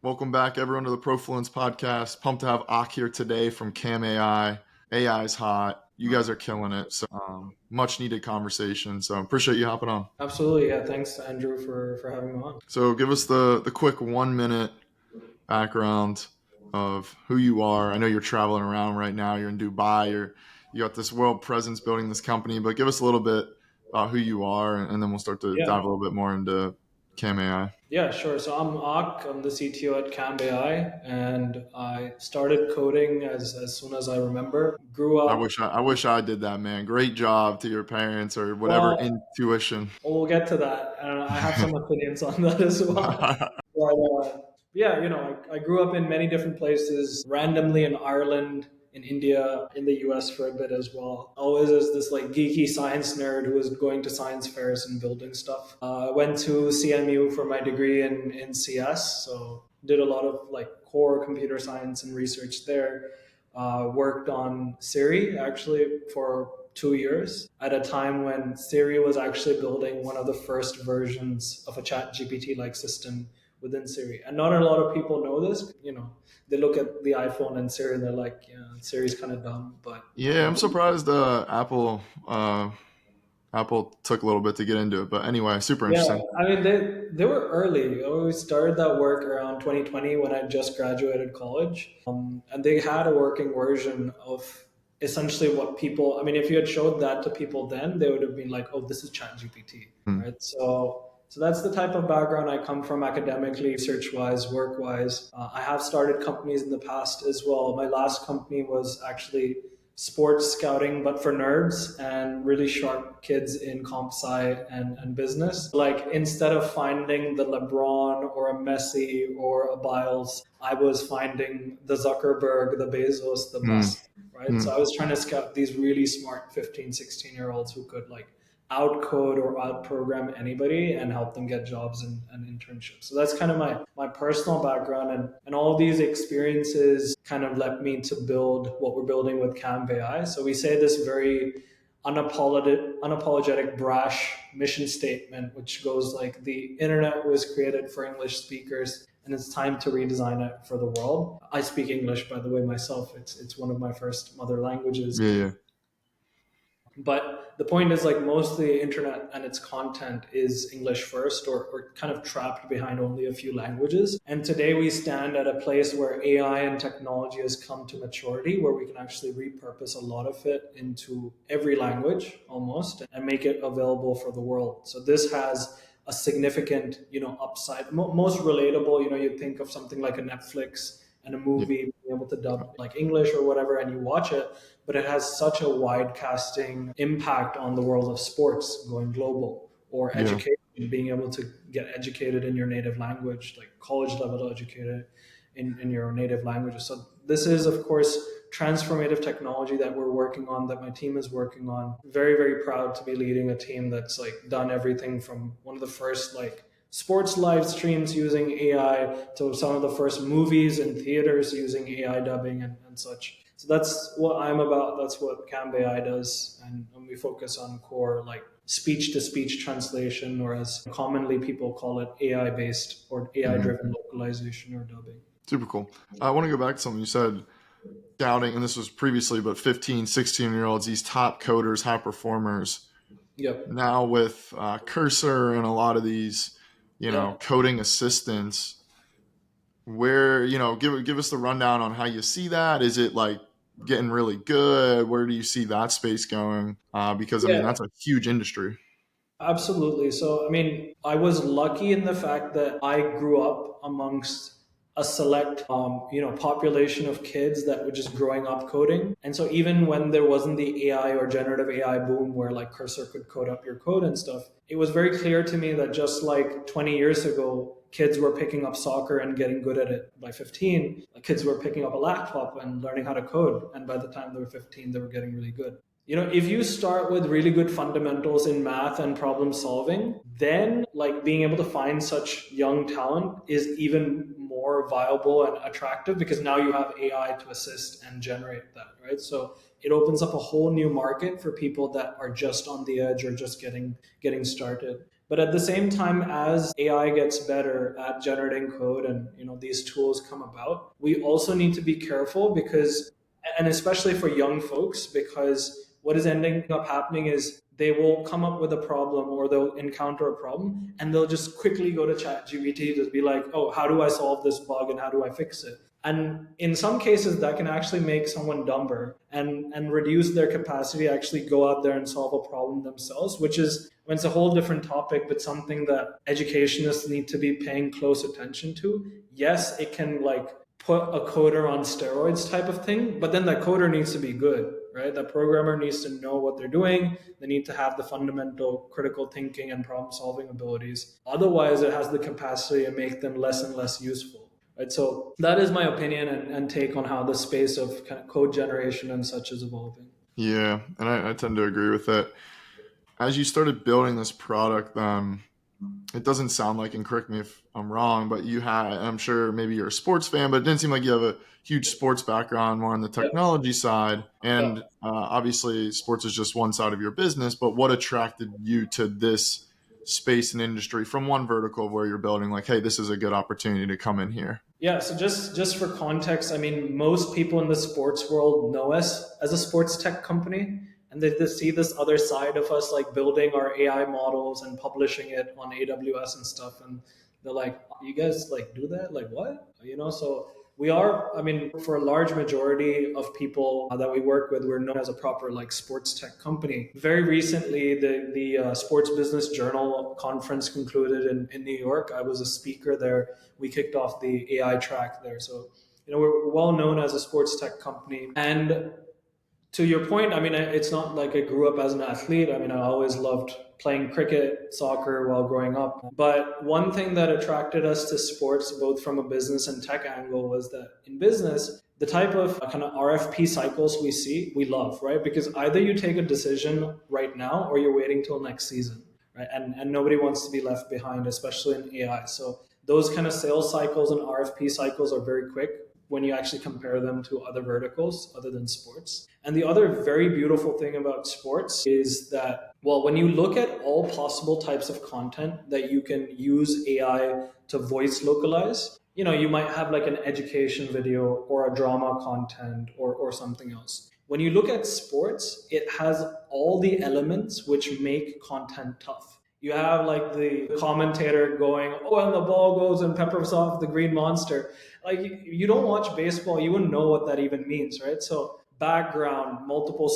Welcome back, everyone, to the Profluence podcast. Pumped to have Ak here today from Camb.ai. AI is hot. You guys are killing it. So much needed conversation. So appreciate you hopping on. Absolutely. Yeah. Thanks, Andrew, for having me on. So give us the quick 1 minute background of who you are. I know you're traveling around right now. You're in Dubai. You got this world presence building this company, but give us a little bit about who you are, and then we'll start to Yeah. dive a little bit more into Camb.ai. Yeah, sure. So I'm Ak. I'm the CTO at Camb.ai, and I started coding as soon as I remember. Grew I up. wish I wish I did that, man. Great job to your parents or whatever Well, intuition. we'll get to that, and I have some opinions on that as well. But yeah, I grew up in many different places, randomly in Ireland, in India, in the US for a bit as well. Always as this like geeky science nerd who was going to science fairs and building stuff. I went to CMU for my degree in CS, so did a lot of like core computer science and research there. Worked on Siri actually for 2 years at a time when Siri was actually building one of the first versions of a chat GPT like system within Siri. And not a lot of people know this. They look at the iPhone and Siri and they're like, yeah, Siri's kind of dumb. But Yeah, I'm surprised Apple took a little bit to get into it, but anyway, super yeah, interesting. I mean, they were early. We started that work around 2020 when I just graduated college. And they had a working version of essentially what people, I mean, if you had showed that to people then, they would have been like, oh, this is ChatGPT, Hmm. right? So that's the type of background I come from academically, research wise, work wise. I have started companies in the past as well. My last company was actually sports scouting, but for nerds and really sharp kids in comp sci and business. Like instead of finding the LeBron or a Messi or a Biles, I was finding the Zuckerberg, the Bezos, the Hmm. Musk, right? Hmm. So I was trying to scout these really smart 15, 16-year-olds who could like outcode or outprogram anybody and help them get jobs and internships. So that's kind of my personal background, and all these experiences kind of led me to build what we're building with Camb.ai. So we say this very unapologetic, brash mission statement, which goes like the internet was created for English speakers and it's time to redesign it for the world. I speak English, by the way, myself. It's one of my first mother languages. Yeah, yeah. But the point is, like, most of the internet and its content is English first, or kind of trapped behind only a few languages. And today we stand at a place where AI and technology has come to maturity, where we can actually repurpose a lot of it into every language almost and make it available for the world. So this has a significant, upside. Most relatable, you think of something like a Netflix and a Yeah. movie being able to dub like English or whatever, and you watch it, but it has such a wide casting impact on the world of sports going global, or Yeah. education, being able to get educated in your native language, like college level educated in your native languages. So this is, of course, transformative technology that we're working on, that my team is working on. Very, very proud to be leading a team that's like done everything from one of the first like sports live streams using AI to some of the first movies and theaters using AI dubbing and such. So that's what I'm about. That's what Camb.ai does. And we focus on core like speech to speech translation, or as commonly people call it, AI based or AI Hmm. driven localization or dubbing. Super cool. I want to go back to something you said, scouting, and this was previously, but 15, 16-year-olds, these top coders, high performers. Yep. Now with Cursor and a lot of these, Yeah. coding assistants, where, give us the rundown on how you see that. Is it like getting really good? Where do you see that space going? Because I mean, Yeah. that's a huge industry. Absolutely. So, I mean, I was lucky in the fact that I grew up amongst a select, population of kids that were just growing up coding. And so, even when there wasn't the AI or generative AI boom where like Cursor could code up your code and stuff, it was very clear to me that just like 20 years ago, kids were picking up soccer and getting good at it. By 15, kids were picking up a laptop and learning how to code. And by the time they were 15, they were getting really good. If you start with really good fundamentals in math and problem solving, then like being able to find such young talent is even more viable and attractive, because now you have AI to assist and generate that, right? So it opens up a whole new market for people that are just on the edge or just getting started. But at the same time, as AI gets better at generating code and these tools come about, we also need to be careful because, and especially for young folks, because what is ending up happening is they will come up with a problem or they'll encounter a problem and they'll just quickly go to ChatGPT to be like, oh, how do I solve this bug and how do I fix it? And in some cases, that can actually make someone dumber and reduce their capacity to actually go out there and solve a problem themselves, which is, when it's a whole different topic, but something that educationists need to be paying close attention to. Yes, it can like put a coder on steroids type of thing, but then that coder needs to be good, right? That programmer needs to know what they're doing. They need to have the fundamental critical thinking and problem solving abilities. Otherwise, it has the capacity to make them less and less useful. Right? So that is my opinion and take on how the space of kind of code generation and such is evolving. Yeah, and I tend to agree with that. As you started building this product, it doesn't sound like, and correct me if I'm wrong, but you had, I'm sure maybe you're a sports fan, but it didn't seem like you have a huge sports background, more on the Yep. technology side. Yep. And obviously, sports is just one side of your business, but what attracted you to this space and industry from one vertical of where you're building, like, hey, this is a good opportunity to come in here? Yeah, so just for context, I mean, most people in the sports world know us as a sports tech company, and they see this other side of us, like building our AI models and publishing it on AWS and stuff, and they're like, "You guys like do that? Like what?" So we are. I mean, for a large majority of people that we work with, we're known as a proper like sports tech company. Very recently, the Sports Business Journal conference concluded in New York. I was a speaker there. We kicked off the AI track there. So, we're well known as a sports tech company. And to your point, I mean, it's not like I grew up as an athlete. I mean, I always loved playing cricket, soccer while growing up. But one thing that attracted us to sports, both from a business and tech angle, was that in business, the type of kind of RFP cycles we see, we love, right? Because either you take a decision right now or you're waiting till next season, right? And nobody wants to be left behind, especially in AI. So those kind of sales cycles and RFP cycles are very quick when you actually compare them to other verticals other than sports. And the other very beautiful thing about sports is that, well, when you look at all possible types of content that you can use AI to voice localize, you might have like an education video or a drama content or something else. When you look at sports, it has all the elements which make content tough. You have like the commentator going, oh, and the ball goes and peppers off the green monster. Like you don't watch baseball, you wouldn't know what that even means, right? So background, multiple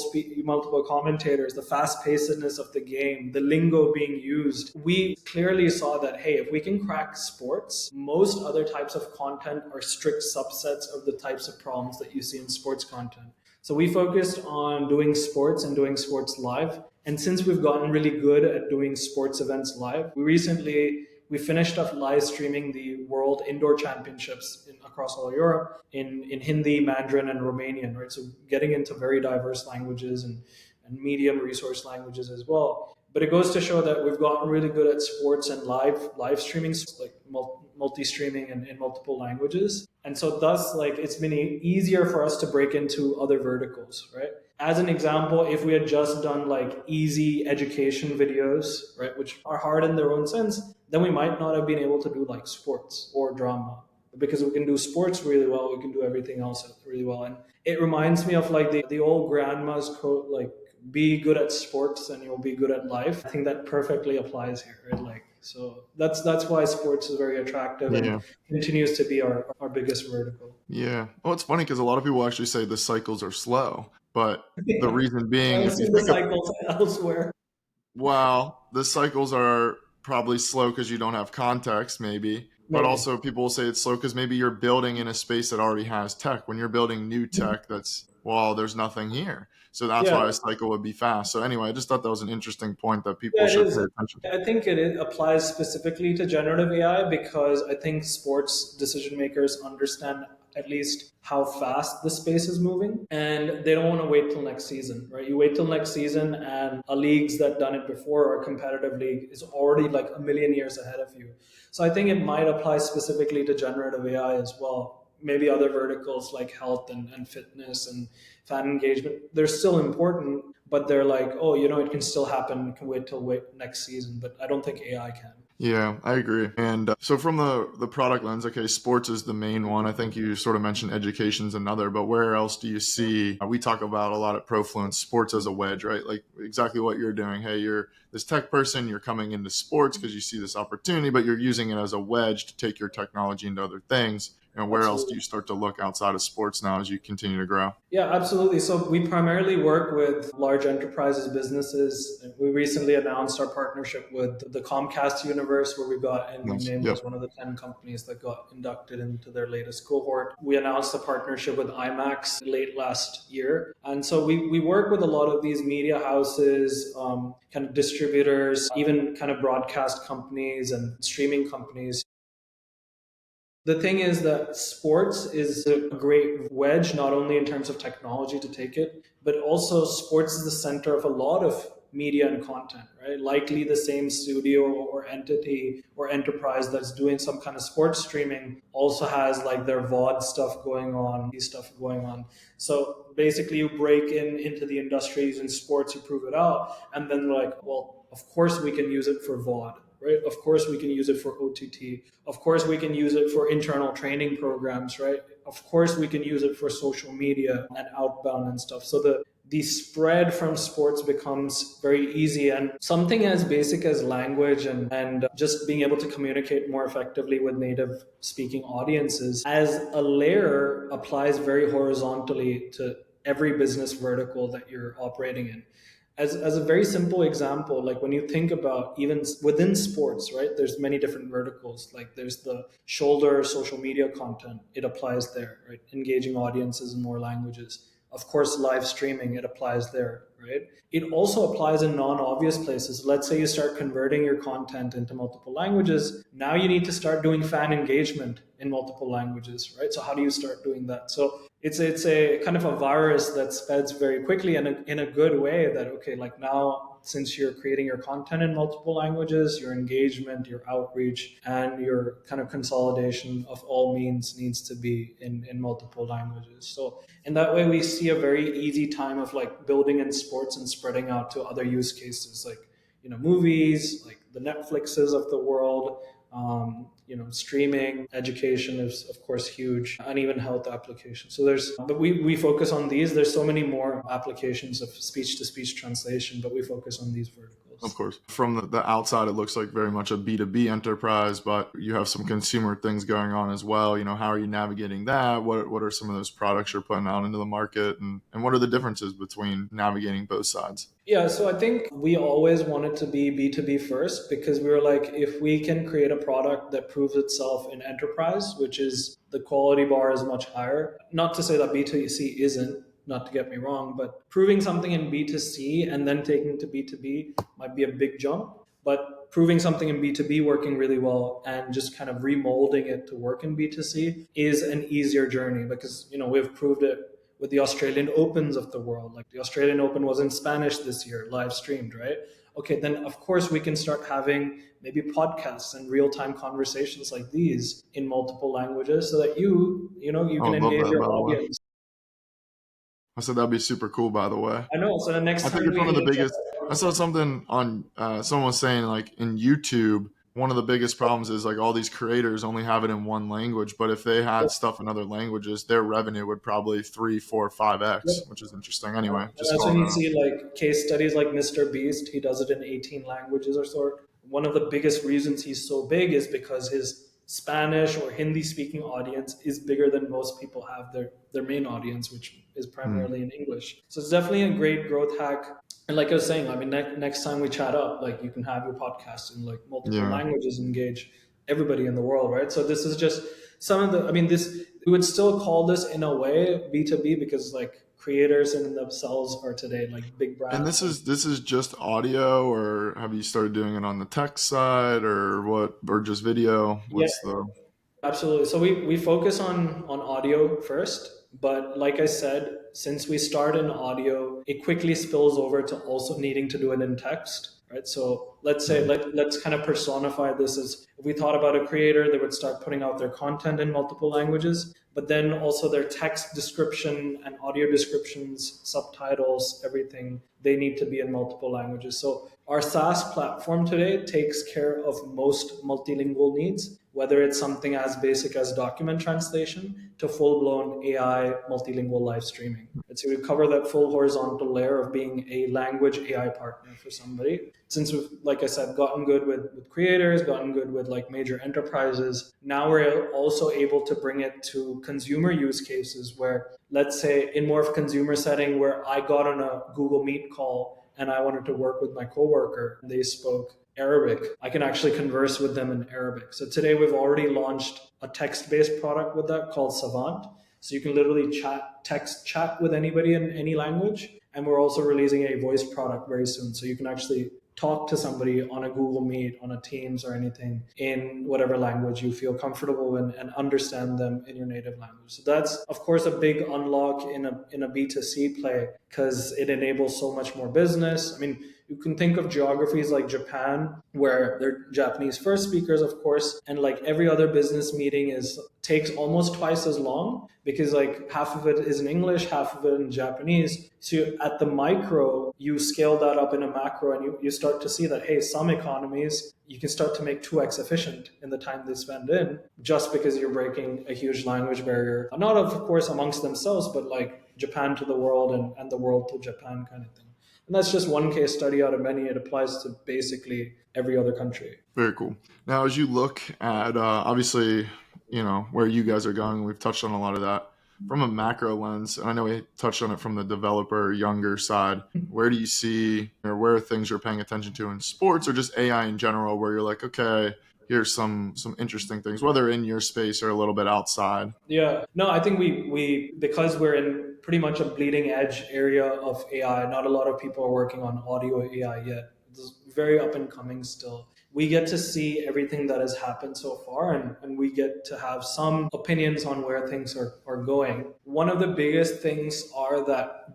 commentators, the fast pacedness of the game, the lingo being used. We clearly saw that, hey, if we can crack sports, most other types of content are strict subsets of the types of problems that you see in sports content. So we focused on doing sports and doing sports live. And since we've gotten really good at doing sports events live, we finished up live streaming the World Indoor Championships across all Europe in Hindi, Mandarin, and Romanian, right? So getting into very diverse languages and medium resource languages as well. But it goes to show that we've gotten really good at sports and live streaming, like multi-streaming in multiple languages. And so thus, like, it's been easier for us to break into other verticals, right? As an example, if we had just done like easy education videos, right, which are hard in their own sense, then we might not have been able to do like sports or drama. Because we can do sports really well, we can do everything else really well. And it reminds me of like the old grandma's quote, like, be good at sports and you'll be good at life. I think that perfectly applies here, right? Like, so that's why sports is very attractive and Yeah. continues to be our biggest vertical. Yeah. Well, it's funny because a lot of people actually say the cycles are slow, but the Yeah. reason being, I've if you seen the think of, cycles elsewhere. well, the cycles are probably slow because you don't have context, maybe. But Maybe. also, people will say it's slow because maybe you're building in a space that already has tech. When you're building new tech, that's, well, there's nothing here. So that's Yeah, why a cycle would be fast. So anyway, I just thought that was an interesting point that people yeah, it should is. pay attention. I think applies specifically to generative AI because I think sports decision makers understand at least how fast the space is moving and they don't want to wait till next season, right? You wait till next season and a leagues that done it before or a competitive league is already like a million years ahead of you. So I think it might apply specifically to generative AI as well. maybe other verticals like health and fitness and fan engagement, they're still important, but they're like, oh, it can still happen. It can wait till next season. But I don't think AI can. Yeah, I agree. And so from the product lens, okay, sports is the main one. I think you sort of mentioned education's another, but where else do you see, we talk about a lot at Profluence, sports as a wedge, right? Like exactly what you're doing. Hey, you're this tech person, you're coming into sports because you see this opportunity, but you're using it as a wedge to take your technology into other things. And where else do Absolutely. you start to look outside of sports now as you continue to grow? Yeah, absolutely. So we primarily work with large enterprises, businesses. We recently announced our partnership with the Comcast universe, where we got and we Nice. named Yep. as one of the 10 companies that got inducted into their latest cohort. We announced a partnership with IMAX late last year. And so we work with a lot of these media houses, kind of distributors, even kind of broadcast companies and streaming companies. The thing is that sports is a great wedge, not only in terms of technology to take it, but also sports is the center of a lot of media and content, right? Likely the same studio or entity or enterprise that's doing some kind of sports streaming also has like their VOD stuff going on, these stuff going on. So basically you break into the industry using sports, you prove it out, and then like, well, of course we can use it for VOD, right? Of course we can use it for OTT. Of course we can use it for internal training programs, right? Of course we can use it for social media and outbound and stuff. So the spread from sports becomes very easy, and something as basic as language and just being able to communicate more effectively with native speaking audiences as a layer applies very horizontally to every business vertical that you're operating in. As a very simple example, like when you think about even within sports, right, there's many different verticals. Like there's the shoulder social media content, it applies there, right? Engaging audiences in more languages. Of course, live streaming, it applies there, right? It also applies in non-obvious places. Let's say you start converting your content into multiple languages. Now you need to start doing fan engagement in multiple languages, right? So how do you start doing that? So it's a kind of a virus that spreads very quickly and in a good way, that okay, like now since you're creating your content in multiple languages, your engagement, your outreach, and your kind of consolidation of all means needs to be in multiple languages. So in that way we see a very easy time of like building in sports and spreading out to other use cases, like movies, like the Netflixes of the world, streaming. Education is of course huge, and even health applications. So but we focus on these. There's so many more applications of speech to speech translation, but we focus on these Of verticals. course. From the outside, it looks like very much a B2B enterprise, but you have some consumer things going on as well. How are you navigating that? What are some of those products you're putting out into the market? And what are the differences between navigating both sides? Yeah, so I think we always wanted to be B2B first, because we were like, if we can create a product that proves itself in enterprise, which is the quality bar is much higher. Not to say that B2C isn't, not to get me wrong, but proving something in B2C and then taking it to B2B might be a big jump. But proving something in B2B working really well and just kind of remolding it to work in B2C is an easier journey, because we've proved it with the Australian Opens of the world. Like the Australian Open was in Spanish this year, live streamed, right? Okay, then of course we can start having maybe podcasts and real-time conversations like these in multiple languages, so that you Oh, can I love engage that, your by the way. audience. I said that'd be super cool, by the way. I know. So the next I think time it's we one of the link biggest. I saw something on someone was saying like in YouTube, one of the biggest problems is like all these creators only have it in one language, but if they had up, stuff in other languages, their revenue would probably 3, 4, 5x, which is interesting. Anyway, and just that's when calling you that out. see like case studies like Mr. Beast. He does it in 18 languages or so. One of the biggest reasons he's so big is because his Spanish or Hindi speaking audience is bigger than most people have their main audience, which is Hmm. primarily in English. So it's definitely a great growth hack. And like I was saying, I mean, next time we chat up, like you can have your podcast in like multiple Yeah. languages, engage everybody in the world, right? So this is just some of the, I mean, this, we would still call this in a way B2B, because like creators in themselves are today like big And brands. this is just audio, or have you started doing it on the tech side, or what, or just video? Yeah, What's the absolutely. So we focus on audio first, but like I said, since we start in audio, it quickly spills over to also needing to do it in text, right? So let's say let's kind of personify this as, if we thought about a creator, they would start putting out their content in multiple languages, but then also their text description and audio descriptions, subtitles, everything, they need to be in multiple languages. So our SaaS platform today takes care of most multilingual needs, whether it's something as basic as document translation to full-blown AI multilingual live streaming. And so we cover that full horizontal layer of being a language AI partner for somebody. Since we've, like I said, gotten good with creators, gotten good with like major enterprises, now we're also able to bring it to consumer use cases where, let's say in more of a consumer setting where I got on a Google Meet call and I wanted to work with my coworker, they spoke Arabic. I can actually converse with them in Arabic. So today we've already launched a text-based product with that called Savant. So you can literally chat with anybody in any language. And we're also releasing a voice product very soon. So you can actually talk to somebody on a Google Meet, on a Teams or anything in whatever language you feel comfortable in and understand them in your native language. So that's of course a big unlock in a B2C play because it enables so much more business. I mean, you can think of geographies like Japan where they're Japanese first speakers, of course, and like every other business meeting takes almost twice as long because like half of it is in English, half of it in Japanese. So at the micro, you scale that up in a macro and you start to see that, hey, some economies, you can start to make 2x efficient in the time they spend in just because you're breaking a huge language barrier. Not of course amongst themselves, but like Japan to the world and the world to Japan kind of thing. And that's just one case study out of many. It applies to basically every other country. Very cool. Now, as you look at obviously, where you guys are going, we've touched on a lot of that from a macro lens. And I know we touched on it from the developer younger side. Where do you see or where things you're paying attention to in sports or just AI in general, where you're like, okay, here's some interesting things, whether in your space or a little bit outside? Yeah, no, I think we because we're in pretty much a bleeding edge area of AI. Not a lot of people are working on audio AI yet. It's very up and coming still. We get to see everything that has happened so far, and we get to have some opinions on where things are going. One of the biggest things are that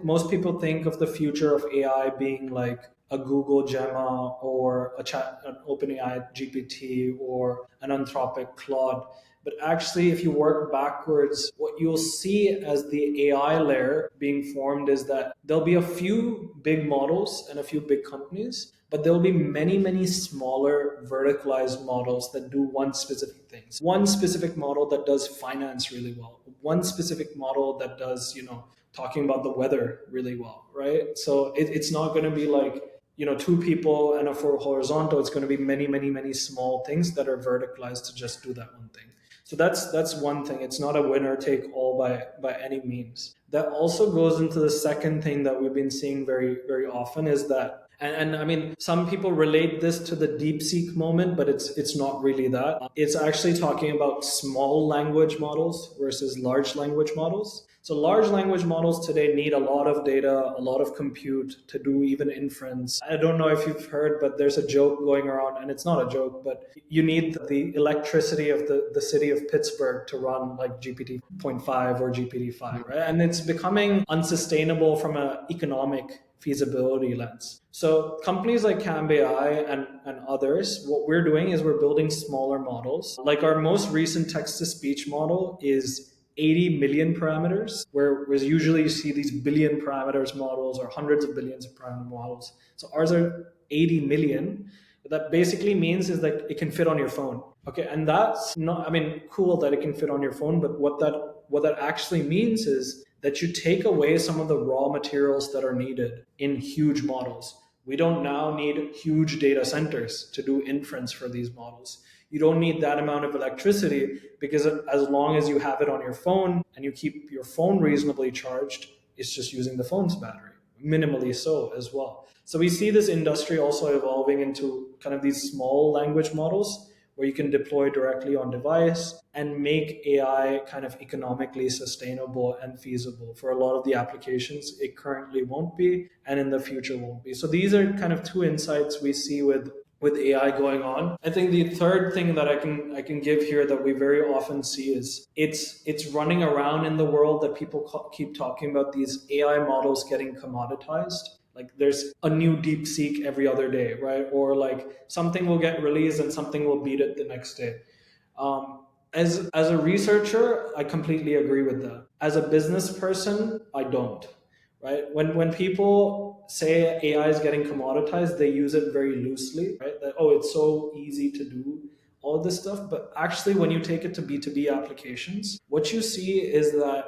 most people think of the future of AI being like a Google Gemma or an OpenAI GPT or an Anthropic Claude. But actually, if you work backwards, what you'll see as the AI layer being formed is that there'll be a few big models and a few big companies, but there'll be many, many smaller verticalized models that do one specific thing. One specific model that does finance really well, one specific model that does, talking about the weather really well, right? So it's not going to be like, two people and a full horizontal. It's going to be many, many, many small things that are verticalized to just do that one thing. So that's one thing. It's not a winner take all by any means. That also goes into the second thing that we've been seeing very, very often is that, and I mean, some people relate this to the DeepSeek moment, but it's not really that. It's actually talking about small language models versus large language models. So large language models today need a lot of data, a lot of compute to do even inference. I don't know if you've heard, but there's a joke going around, and it's not a joke, but you need the electricity of the city of Pittsburgh to run like GPT-0.5 or GPT-5, right? And it's becoming unsustainable from an economic feasibility lens. So companies like Camb.ai and others, what we're doing is we're building smaller models. Like our most recent text-to-speech model is 80 million parameters, whereas usually you see these billion parameters models or hundreds of billions of parameter models. So ours are 80 million. What that basically means is that it can fit on your phone. Okay, and that's not, I mean, cool that it can fit on your phone, but what that actually means is that you take away some of the raw materials that are needed in huge models. We don't now need huge data centers to do inference for these models. You don't need that amount of electricity because as long as you have it on your phone and you keep your phone reasonably charged, it's just using the phone's battery, minimally so as well. So we see this industry also evolving into kind of these small language models where you can deploy directly on device and make AI kind of economically sustainable and feasible. For a lot of the applications, it currently won't be, and in the future won't be. So these are kind of two insights we see with AI going on. I think the third thing that I can give here that we very often see is it's running around in the world that people keep talking about these AI models getting commoditized. Like there's a new DeepSeek every other day, right? Or like something will get released and something will beat it the next day. As a researcher, I completely agree with that. As a business person, I don't. Right? When people say AI is getting commoditized, they use it very loosely, right? That, oh, it's so easy to do all this stuff. But actually, when you take it to B2B applications, what you see is that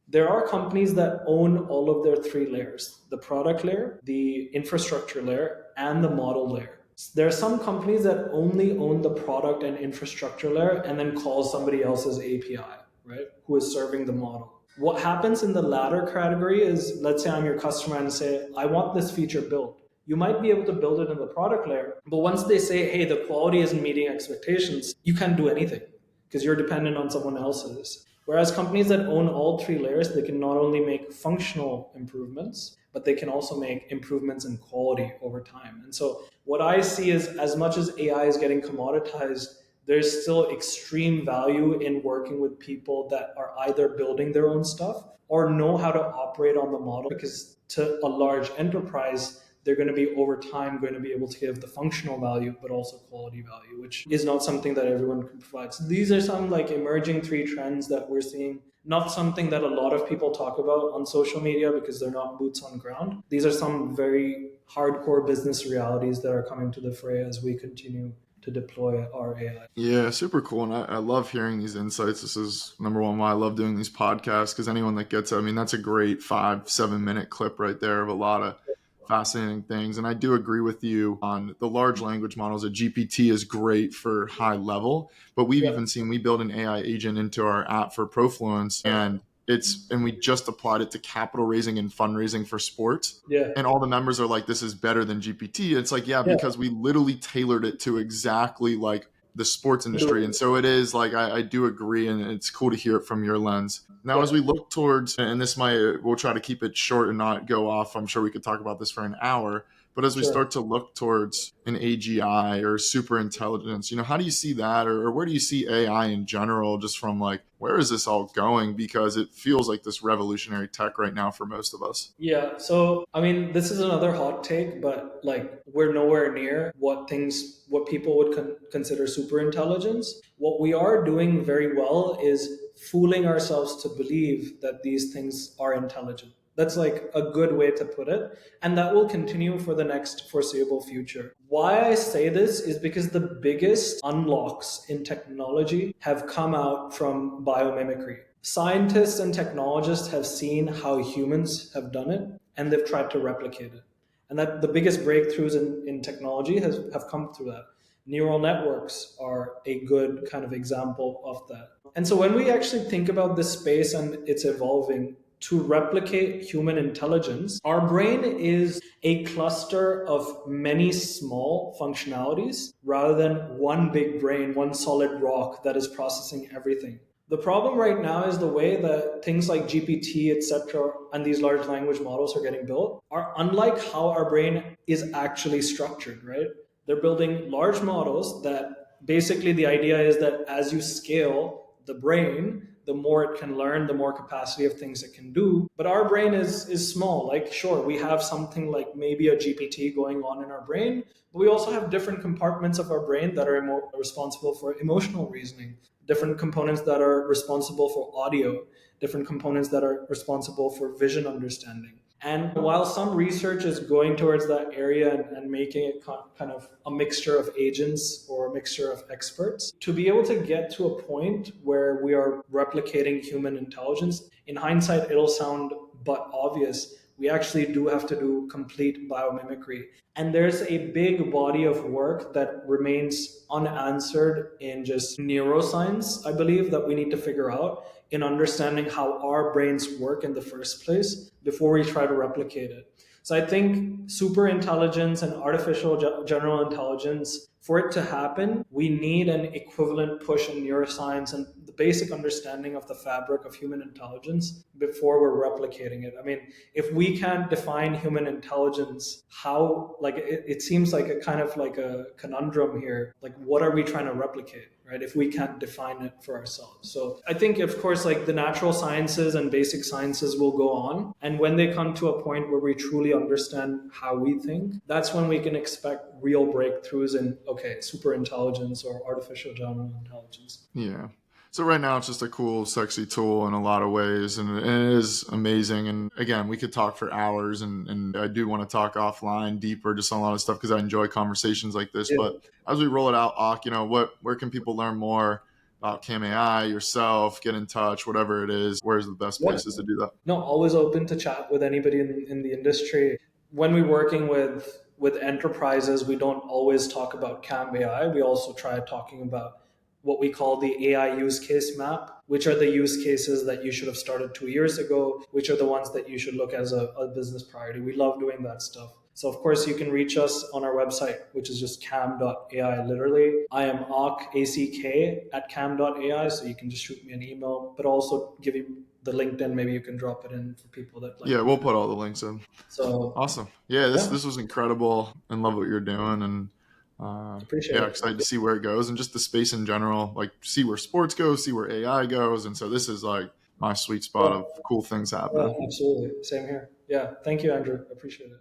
there are companies that own all of their three layers: the product layer, the infrastructure layer, and the model layer. There are some companies that only own the product and infrastructure layer and then call somebody else's API, right? Who is serving the model. What happens in the latter category is, let's say I'm your customer and say, I want this feature built. You might be able to build it in the product layer, but once they say, hey, the quality isn't meeting expectations, you can't do anything because you're dependent on someone else's. Whereas companies that own all three layers, they can not only make functional improvements, but they can also make improvements in quality over time. And so what I see is, as much as AI is getting commoditized, there's still extreme value in working with people that are either building their own stuff or know how to operate on the model, because to a large enterprise, they're going to be over time going to be able to give the functional value but also quality value, which is not something that everyone can provide. So these are some like emerging three trends that we're seeing, not something that a lot of people talk about on social media because they're not boots on ground. These are some very hardcore business realities that are coming to the fray as we continue to deploy our AI. Yeah, super cool. And I love hearing these insights. This is number one why I love doing these podcasts, because anyone that gets it, I mean, that's a great 5-7 minute clip right there of a lot of fascinating things. And I do agree with you on the large language models. A GPT is great for high level, but we've Yeah, even seen, we build an AI agent into our app for Profluence, and we just applied it to capital raising and fundraising for sports. yeah, And all the members are like, this is better than GPT. It's like, yeah, yeah. because we literally tailored it to exactly like the sports industry. And so it is like, I do agree. And it's cool to hear it from your lens. Now, Yeah, as we look towards, and this might, we'll try to keep it short and not go off. I'm sure we could talk about this for an hour. But as we sure. start to look towards an AGI or super intelligence, how do you see that? Or where do you see AI in general, just from like, where is this all going? Because it feels like this revolutionary tech right now for most of us. Yeah, so I mean, this is another hot take, but like we're nowhere near what people would consider super intelligence. What we are doing very well is fooling ourselves to believe that these things are intelligent. That's like a good way to put it. And that will continue for the next foreseeable future. Why I say this is because the biggest unlocks in technology have come out from biomimicry. Scientists and technologists have seen how humans have done it and they've tried to replicate it. And that the biggest breakthroughs in technology have come through that. Neural networks are a good kind of example of that. And so when we actually think about this space and it's evolving to replicate human intelligence, our brain is a cluster of many small functionalities rather than one big brain, one solid rock that is processing everything. The problem right now is the way that things like GPT, etc., and these large language models are getting built are unlike how our brain is actually structured, right? They're building large models that basically the idea is that as you scale the brain, the more it can learn, the more capacity of things it can do. But our brain is small. Like, sure, we have something like maybe a GPT going on in our brain, but we also have different compartments of our brain that are responsible for emotional reasoning, different components that are responsible for audio, different components that are responsible for vision understanding. And while some research is going towards that area and making it kind of a mixture of agents or a mixture of experts, to be able to get to a point where we are replicating human intelligence, in hindsight, it'll sound but obvious. We actually do have to do complete biomimicry. And there's a big body of work that remains unanswered in just neuroscience, I believe, that we need to figure out in understanding how our brains work in the first place before we try to replicate it. So I think super intelligence and artificial general intelligence, for it to happen, we need an equivalent push in neuroscience and the basic understanding of the fabric of human intelligence before we're replicating it. I mean, if we can't define human intelligence, how, like, it seems like a kind of like a conundrum here. Like, what are we trying to replicate, right? If we can't define it for ourselves. So I think, of course, like the natural sciences and basic sciences will go on. And when they come to a point where we truly understand how we think, that's when we can expect real breakthroughs in, okay, super intelligence or artificial general intelligence. Yeah. So right now it's just a cool, sexy tool in a lot of ways, and it is amazing. And again, we could talk for hours, and I do want to talk offline deeper just on a lot of stuff because I enjoy conversations like this. Yeah. But as we roll it out, Ak, where can people learn more about Camb.ai, yourself, get in touch, whatever it is? Where's the best Yeah. places to do that? No, always open to chat with anybody in the industry. When we're working with enterprises, we don't always talk about Camb.ai. We also try talking about what we call the AI use case map, which are the use cases that you should have started 2 years ago, which are the ones that you should look as a business priority. We love doing that stuff. So, of course, you can reach us on our website, which is just Camb.ai, literally. I am Ak, ACK, at Camb.ai, so you can just shoot me an email, but also give you the LinkedIn. Maybe you can drop it in for people that like Yeah, to we'll connect. put all the links in. So, Awesome. Yeah, this yeah, this was incredible. I love what you're doing, and appreciate yeah, it. excited to see where it goes and just the space in general. Like, see where sports goes, see where AI goes, and so this is like my sweet spot Yeah, of cool things yeah, happening. absolutely. Same here. Yeah, thank you, Andrew. Appreciate it.